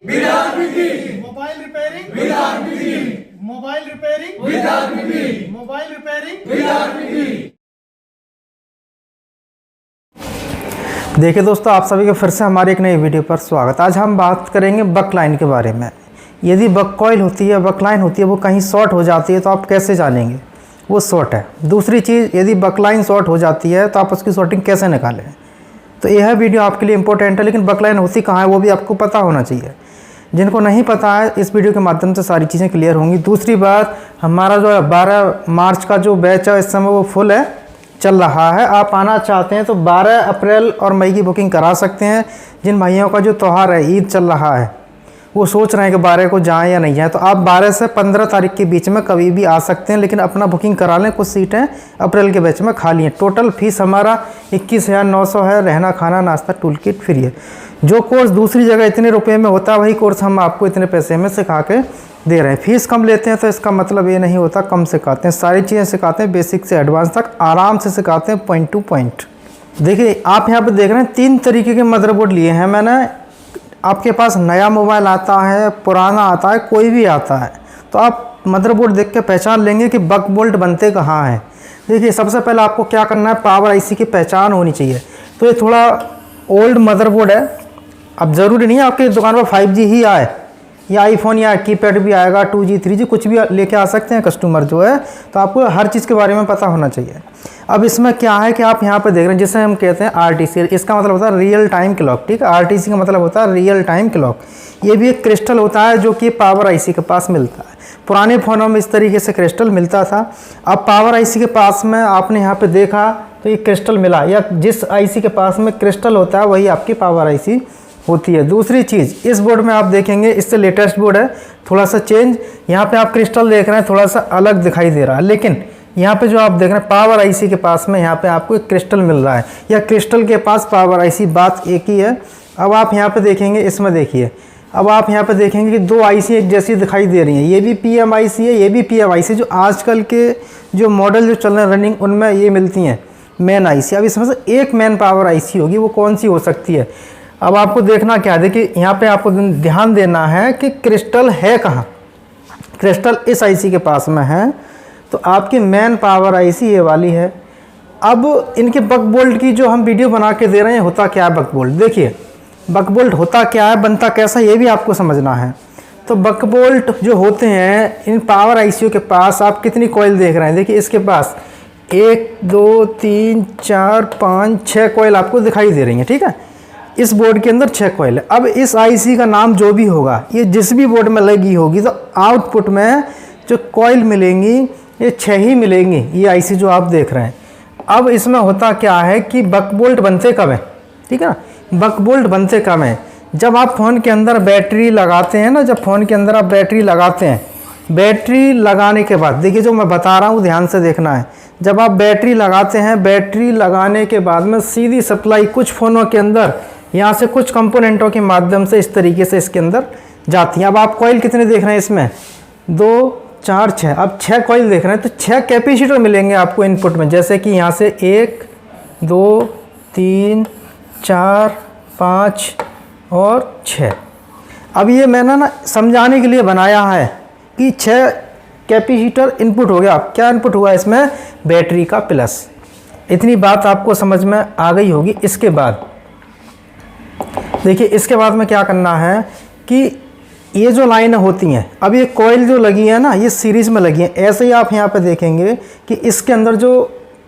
with RPT. Mobile repairing With RPT. Mobile repairing With RPT. Mobile repairing With RPT. देखिए दोस्तों, आप सभी का फिर से हमारे एक नई वीडियो पर स्वागत। आज हम बात करेंगे बक लाइन के बारे में। यदि बक कॉइल होती है, बक लाइन होती है, वो कहीं शॉर्ट हो जाती है तो आप कैसे जानेंगे वो शॉर्ट है। दूसरी चीज़, यदि बक लाइन शॉर्ट हो जाती है तो आप उसकी शॉर्टिंग कैसे निकालें। तो यह वीडियो आपके लिए इंपॉर्टेंट है, लेकिन बक लाइन होती कहाँ है वो भी आपको पता होना चाहिए। जिनको नहीं पता है, इस वीडियो के माध्यम से सारी चीज़ें क्लियर होंगी। दूसरी बात, हमारा जो 12 मार्च का जो बैच है इस समय वो फुल है, चल रहा है। आप आना चाहते हैं तो 12 अप्रैल और मई की बुकिंग करा सकते हैं। जिन भाइयों का जो त्यौहार है, ईद चल रहा है, वो सोच रहे हैं कि 12 को जाएं या नहीं जाएं, तो आप 12 से 15 तारीख के बीच में कभी भी आ सकते हैं, लेकिन अपना बुकिंग करा लें। कुछ सीटें अप्रैल के बैच में खाली हैं। टोटल फीस हमारा 21,900 है। रहना, खाना, नाश्ता, टूल किट फ्री है। जो कोर्स दूसरी जगह इतने रुपये में होता है, वही कोर्स हम आपको इतने पैसे में सिखा के दे रहे हैं। फीस कम लेते हैं तो इसका मतलब ये नहीं होता कम सिखाते हैं। सारी चीज़ें सिखाते हैं, बेसिक से एडवांस तक आराम से सिखाते हैं, पॉइंट टू पॉइंट। देखिए, आप यहाँ पे देख रहे हैं 3 तरीके के मदरबोर्ड लिए हैं मैंने। आपके पास नया मोबाइल आता है, पुराना आता है, कोई भी आता है, तो आप मदरबोर्ड देख के पहचान लेंगे कि बक बोल्ट बनते कहाँ हैं। देखिए, सबसे पहले आपको क्या करना है, पावर आईसी की पहचान होनी चाहिए। तो ये थोड़ा ओल्ड मदरबोर्ड है। अब ज़रूरी नहीं है आपकी दुकान पर 5G ही आए, या आईफोन या कीपैड भी आएगा, 2G 3G कुछ भी लेके आ सकते हैं कस्टमर जो है। तो आपको हर चीज़ के बारे में पता होना चाहिए। अब इसमें क्या है कि आप यहाँ पे देख रहे हैं, जिसे हम कहते हैं RTC। इसका मतलब होता है रियल टाइम क्लॉक, ठीक है। RTC का मतलब होता है रियल टाइम क्लॉक। ये भी एक क्रिस्टल होता है जो कि पावर आईसी के पास मिलता है। पुराने फ़ोनों में इस तरीके से क्रिस्टल मिलता था। अब पावर आईसी के पास में आपने यहाँ पर देखा तो ये क्रिस्टल मिला, या जिस आईसी के पास में क्रिस्टल होता है वही आपकी पावर आईसी होती है। दूसरी चीज़, इस बोर्ड में आप देखेंगे, इससे लेटेस्ट बोर्ड है, थोड़ा सा चेंज। यहाँ पे आप क्रिस्टल देख रहे हैं, थोड़ा सा अलग दिखाई दे रहा है, लेकिन यहाँ पे जो आप देख रहे हैं पावर आईसी के पास में यहाँ पे आपको एक क्रिस्टल मिल रहा है, या क्रिस्टल के पास पावर आईसी, बात एक ही है। अब आप यहाँ पे देखेंगे, इसमें देखिए, अब आप यहाँ पे देखेंगे कि 2 आईसी एक जैसी दिखाई दे रही हैं। ये भी PMIC है, ये भी PMIC। जो आजकल के जो मॉडल जो चल रहे हैं रनिंग, उनमें ये मिलती हैं मेन आईसी। अब इसमें से एक मेन पावर आईसी होगी, वो कौन सी हो सकती है। अब आपको देखना क्या है, देखिए यहाँ पे आपको ध्यान देना है कि क्रिस्टल है कहाँ। क्रिस्टल इस आईसी के पास में है, तो आपकी मेन पावर आईसी ये वाली है। अब इनके बक बोल्ट की जो हम वीडियो बना के दे रहे हैं, होता क्या है बक बोल्ट। देखिए, बक बोल्ट होता क्या है, बनता कैसा, ये भी आपको समझना है। तो बक बोल्ट जो होते हैं, इन पावर आईसीओ के पास आप कितनी कॉइल देख रहे हैं। देखिए, इसके पास 1 2 3 4 5 6 कॉइल आपको दिखाई दे रही हैं, ठीक है। इस बोर्ड के अंदर 6 कॉइल है। अब इस आईसी का नाम जो भी होगा, ये जिस भी बोर्ड में लगी होगी, तो आउटपुट में जो कॉइल मिलेंगी ये 6 ही मिलेंगी। ये आईसी जो आप देख रहे हैं। अब इसमें होता क्या है कि बक बोल्ट बनते कब है, ठीक है ना। बक बोल्ट बनते कब हैं, जब आप फ़ोन के अंदर बैटरी लगाते हैं ना। जब फ़ोन के अंदर आप बैटरी लगाते हैं, बैटरी लगाने के बाद, देखिए जो मैं बता रहा हूँ ध्यान से देखना है। जब आप बैटरी लगाते हैं, बैटरी लगाने के बाद में सीधी सप्लाई कुछ फ़ोनों के अंदर यहाँ से कुछ कंपोनेंटों के माध्यम से इस तरीके से इसके अंदर जाती हैं। अब आप कॉइल कितने देख रहे हैं इसमें, 2 4 6। अब 6 कॉइल देख रहे हैं, तो 6 कैपेसिटर मिलेंगे आपको इनपुट में। जैसे कि यहाँ से 1 2 3 4 5 और 6। अब ये मैंने ना समझाने के लिए बनाया है कि 6 कैपेसिटर इनपुट हो गया। क्या इनपुट हुआ इसमें, बैटरी का प्लस। इतनी बात आपको समझ में आ गई होगी। इसके बाद देखिए, इसके बाद में क्या करना है कि ये जो लाइनें होती हैं, अब ये कॉइल जो लगी है ना, ये सीरीज़ में लगी हैं। ऐसे ही आप यहाँ पे देखेंगे कि इसके अंदर जो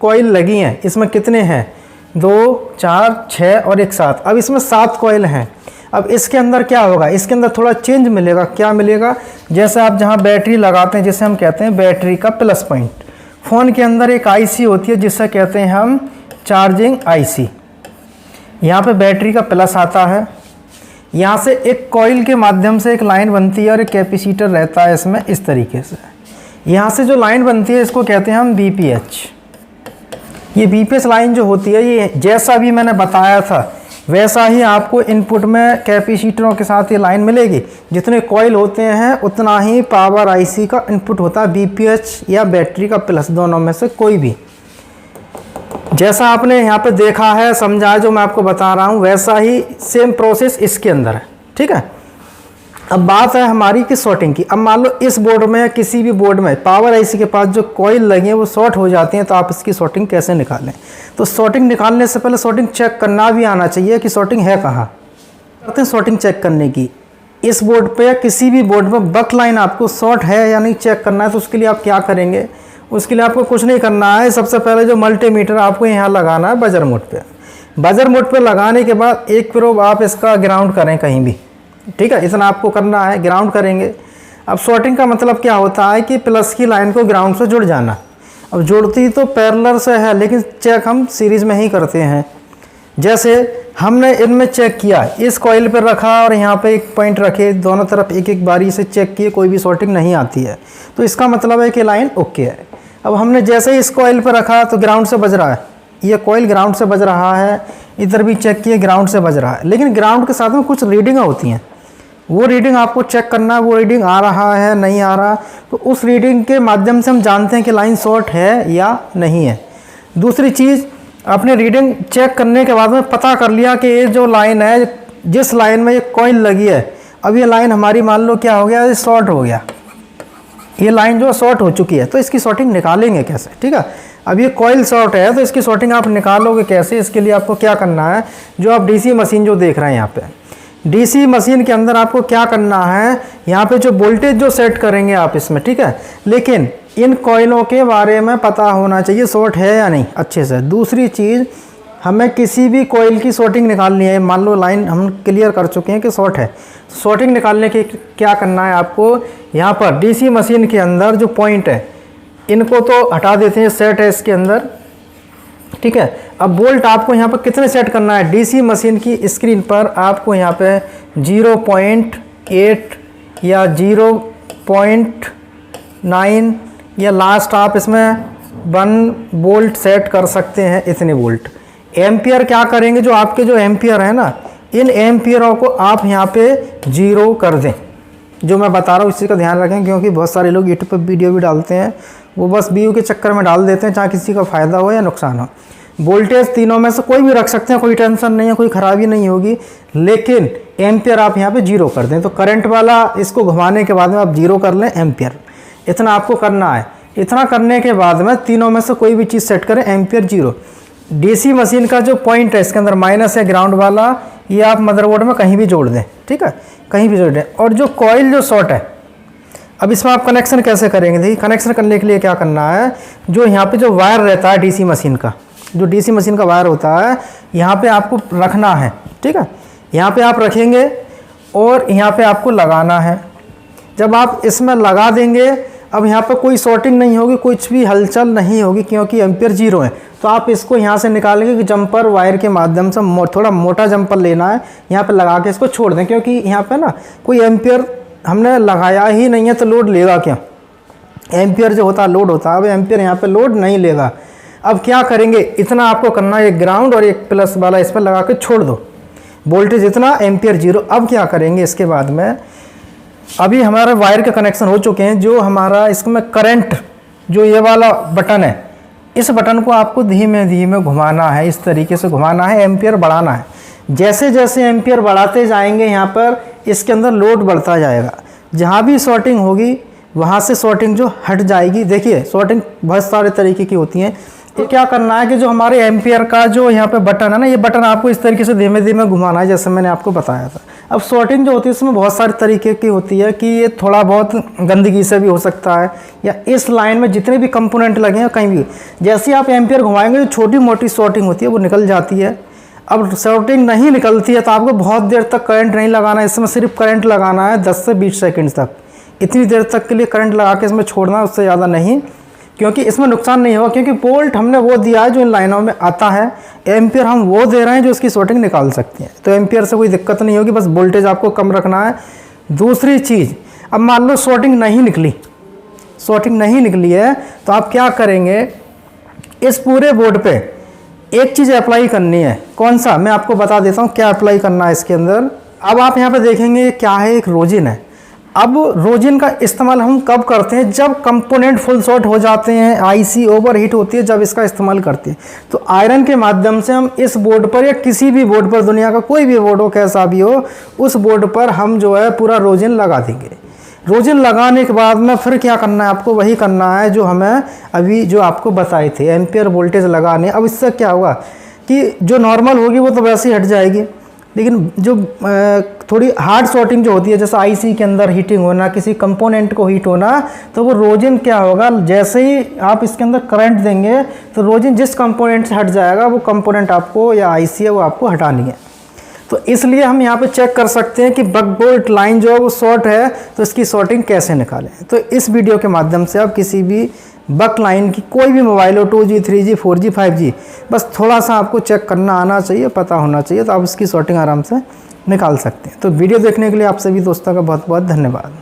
कॉइल लगी हैं, इसमें कितने हैं, 2 4 6 और एक 7। अब इसमें 7 कॉइल हैं। अब इसके अंदर क्या होगा, इसके अंदर थोड़ा चेंज मिलेगा। क्या मिलेगा, जैसे आप जहाँ बैटरी लगाते हैं, जिसे हम कहते हैं बैटरी का प्लस पॉइंट। फ़ोन के अंदर एक आईसी होती है जिसे कहते हैं हम चार्जिंग आईसी। यहाँ पे बैटरी का प्लस आता है, यहाँ से एक कॉइल के माध्यम से एक लाइन बनती है और एक कैपेसिटर रहता है इसमें इस तरीके से। यहाँ से जो लाइन बनती है इसको कहते हैं हम BPH। ये BPH लाइन जो होती है, ये जैसा भी मैंने बताया था वैसा ही आपको इनपुट में कैपेसिटरों के साथ ये लाइन मिलेगी। जितने कॉइल होते हैं उतना ही पावर आईसी का इनपुट होता है, BPH या बैटरी का प्लस, दोनों में से कोई भी। जैसा आपने यहाँ पे देखा है, समझा है, जो मैं आपको बता रहा हूँ, वैसा ही सेम प्रोसेस इसके अंदर है, ठीक है। अब बात है हमारी कि शॉर्टिंग की। अब मान लो इस बोर्ड में या किसी भी बोर्ड में पावर आईसी के पास जो कॉइल लगी है वो शॉर्ट हो जाती हैं, तो आप इसकी शॉर्टिंग कैसे निकालें। तो शॉर्टिंग निकालने से पहले शॉर्टिंग चेक करना भी आना चाहिए कि शॉर्टिंग है कहाँ। करते हैं शॉर्टिंग चेक करने की। इस बोर्ड पे या किसी भी बोर्ड पे बक लाइन आपको शॉर्ट है या नहीं चेक करना है, तो उसके लिए आप क्या करेंगे। उसके लिए आपको कुछ नहीं करना है। सबसे पहले जो मल्टीमीटर आपको यहाँ लगाना है बजर मोड पे। बजर मोड पे लगाने के बाद एक प्रोब आप इसका ग्राउंड करें कहीं भी, ठीक है, इतना आपको करना है, ग्राउंड करेंगे। अब शॉर्टिंग का मतलब क्या होता है कि प्लस की लाइन को ग्राउंड से जुड़ जाना। अब जुड़ती तो पैरेलल से है, लेकिन चेक हम सीरीज़ में ही करते हैं। जैसे हमने इनमें चेक किया, इस कॉइल पर रखा और यहाँ पे एक पॉइंट रखे, दोनों तरफ एक एक बारी से चेक किए, कोई भी शॉर्टिंग नहीं आती है, तो इसका मतलब है कि लाइन ओके है। अब हमने जैसे ही इस कॉइल पर रखा तो ग्राउंड से बज रहा है, ये कॉइल ग्राउंड से बज रहा है, इधर भी चेक किए ग्राउंड से बज रहा है। लेकिन ग्राउंड के साथ में कुछ रीडिंग होती हैं, वो रीडिंग आपको चेक करना है, वो रीडिंग आ रहा है नहीं आ रहा, तो उस रीडिंग के माध्यम से हम जानते हैं कि लाइन शॉर्ट है या नहीं है। दूसरी चीज़, अपने रीडिंग चेक करने के बाद में पता कर लिया कि ये जो लाइन है, जिस लाइन में ये कॉइल लगी है, अब ये लाइन हमारी मान लो क्या हो गया, ये शॉर्ट हो गया, ये लाइन जो शॉर्ट हो चुकी है, तो इसकी शॉर्टिंग निकालेंगे कैसे, ठीक है। अब ये कॉइल शॉर्ट है तो इसकी शॉर्टिंग आप निकालोगे कैसे। इसके लिए आपको क्या करना है, जो आप डीसी मशीन जो देख रहे हैं यहाँ पे, डीसी मशीन के अंदर आपको क्या करना है, यहाँ पे जो वोल्टेज जो सेट करेंगे आप इसमें, ठीक है, लेकिन इन कॉइलों के बारे में पता होना चाहिए शॉर्ट है या नहीं अच्छे से। दूसरी चीज़, हमें किसी भी कॉइल की शॉर्टिंग निकालनी है, मान लो लाइन हम क्लियर कर चुके हैं कि शॉर्ट है, शॉर्टिंग निकालने के क्या करना है आपको, यहाँ पर डीसी मशीन के अंदर जो पॉइंट है इनको तो हटा देते हैं, सेट है इसके अंदर, ठीक है। अब बोल्ट आपको यहाँ पर कितने सेट करना है, डीसी मशीन की स्क्रीन पर आपको यहाँ पे 0.8 या 0.9 या लास्ट आप इसमें 1 वोल्ट सेट कर सकते हैं, इतने वोल्ट। एम्पियर क्या करेंगे, जो आपके जो एम्पियर है ना, इन एम्पियरों को आप यहाँ पे 0 कर दें। जो मैं बता रहा हूँ इसी का ध्यान रखें, क्योंकि बहुत सारे लोग यूट्यूब पर वीडियो भी डालते हैं, वो बस व्यू के चक्कर में डाल देते हैं, चाहे किसी का फ़ायदा हो या नुकसान हो। वोल्टेज तीनों में से कोई भी रख सकते हैं, कोई टेंशन नहीं है, कोई ख़राबी नहीं होगी, लेकिन एम्पियर आप यहाँ पे 0 कर दें। तो करंट वाला इसको घुमाने के बाद में आप 0 कर लें एम्पियर, इतना आपको करना है। इतना करने के बाद में तीनों में से कोई भी चीज़ सेट करें, एम्पियर 0। डीसी मशीन का जो पॉइंट है इसके अंदर माइनस या ग्राउंड वाला, ये आप मदरबोर्ड में कहीं भी जोड़ दें, ठीक है, कहीं भी जोड़ दें। और जो कॉइल जो शॉर्ट है, अब इसमें आप कनेक्शन कैसे करेंगे, देखिए कनेक्शन करने के लिए क्या करना है, जो यहाँ पे जो वायर रहता है डीसी मशीन का, जो डीसी मशीन का वायर होता है, यहाँ पे आपको रखना है, ठीक है, यहाँ पे आप रखेंगे और यहाँ पे आपको लगाना है। जब आप इसमें लगा देंगे, अब यहाँ पर कोई शॉर्टिंग नहीं होगी, कुछ भी हलचल नहीं होगी, क्योंकि एम्पियर 0 है। तो आप इसको यहाँ से निकालेंगे कि जंपर वायर के माध्यम से थोड़ा मोटा जंपर लेना है, यहाँ पे लगा के इसको छोड़ दें, क्योंकि यहाँ पे ना कोई एम्पियर हमने लगाया ही नहीं है, तो लोड लेगा क्या। एम्पियर जो होता है लोड होता है, अब एम्पियर यहाँ पे लोड नहीं लेगा। अब क्या करेंगे, इतना आपको करना है, एक ग्राउंड और एक प्लस वाला इस पर लगा के छोड़ दो, वोल्टेज इतना, एम्पियर 0। अब क्या करेंगे इसके बाद में, अभी हमारे वायर के कनेक्शन हो चुके हैं, जो हमारा इसमें करंट जो ये वाला बटन है, इस बटन को आपको धीमे धीमे घुमाना है, इस तरीके से घुमाना है, एम्पियर बढ़ाना है। जैसे जैसे एम्पियर बढ़ाते जाएंगे यहाँ पर इसके अंदर लोड बढ़ता जाएगा, जहाँ भी शॉर्टिंग होगी वहाँ से शॉर्टिंग जो हट जाएगी। देखिए शॉर्टिंग बहुत सारे तरीके की होती हैं। तो क्या करना है कि जो हमारे एम्पियर का जो यहाँ पे बटन है ना, ये बटन आपको इस तरीके से धीमे धीमे घुमाना है, जैसे मैंने आपको बताया था। अब शॉर्टिंग जो होती है इसमें बहुत सारे तरीके की होती है, कि ये थोड़ा बहुत गंदगी से भी हो सकता है, या इस लाइन में जितने भी कंपोनेंट लगे हैं कहीं भी, जैसे आप एम्पियर घुमाएंगे जो छोटी मोटी शॉर्टिंग होती है वो निकल जाती है। अब शॉर्टिंग नहीं निकलती है तो आपको बहुत देर तक करंट नहीं लगाना है, इसमें सिर्फ करंट लगाना है 10 से 20 सेकेंड तक। इतनी देर तक के लिए करंट लगा के इसमें छोड़ना है, उससे ज़्यादा नहीं, क्योंकि इसमें नुकसान नहीं होगा, क्योंकि वोल्ट हमने वो दिया है जो इन लाइनों में आता है, एम्पियर हम वो दे रहे हैं जो इसकी शॉर्टिंग निकाल सकते हैं। तो एम्पियर से कोई दिक्कत नहीं होगी, बस वोल्टेज आपको कम रखना है। दूसरी चीज़, अब मान लो शॉर्टिंग नहीं निकली, शॉर्टिंग नहीं निकली है, तो आप क्या करेंगे, इस पूरे बोर्ड पे एक चीज़ अप्लाई करनी है। कौन सा, मैं आपको बता देता हूँ क्या अप्लाई करना है इसके अंदर। अब आप यहाँ पे देखेंगे क्या है, एक रोजिन है। अब रोजिन का इस्तेमाल हम कब करते हैं? जब कंपोनेंट फुल शॉर्ट हो जाते हैं, आईसी ओवर हीट होती है, जब इसका इस्तेमाल करते हैं। तो आयरन के माध्यम से हम इस बोर्ड पर या किसी भी बोर्ड पर, दुनिया का कोई भी बोर्ड हो कैसा भी हो, उस बोर्ड पर हम जो है पूरा रोजिन लगा देंगे। रोजिन लगाने के बाद में फिर क्या करना है आपको? वही करना है जो हमें अभी जो आपको बताए थे, एम्पियर वोल्टेज लगाने। अब इससे क्या होगा कि जो नॉर्मल होगी वो तो वैसे ही हट जाएगी, लेकिन जो थोड़ी हार्ड शॉर्टिंग जो होती है, जैसे आईसी के अंदर हीटिंग होना, किसी कंपोनेंट को हीट होना, तो वो रोजिन क्या होगा, जैसे ही आप इसके अंदर करंट देंगे तो रोजिन जिस कंपोनेंट से हट जाएगा वो कंपोनेंट आपको, या आईसी है वो आपको हटानी है। तो इसलिए हम यहाँ पे चेक कर सकते हैं कि बक बोल्ट लाइन जो है वो शॉर्ट है, तो इसकी शॉर्टिंग कैसे निकालें। तो इस वीडियो के माध्यम से आप किसी भी बक लाइन की, कोई भी मोबाइल हो, 2G 3G 4G 5G, बस थोड़ा सा आपको चेक करना आना चाहिए, पता होना चाहिए, तो आप इसकी शॉर्टिंग आराम से निकाल सकते हैं। तो वीडियो देखने के लिए आप सभी दोस्तों का बहुत बहुत धन्यवाद।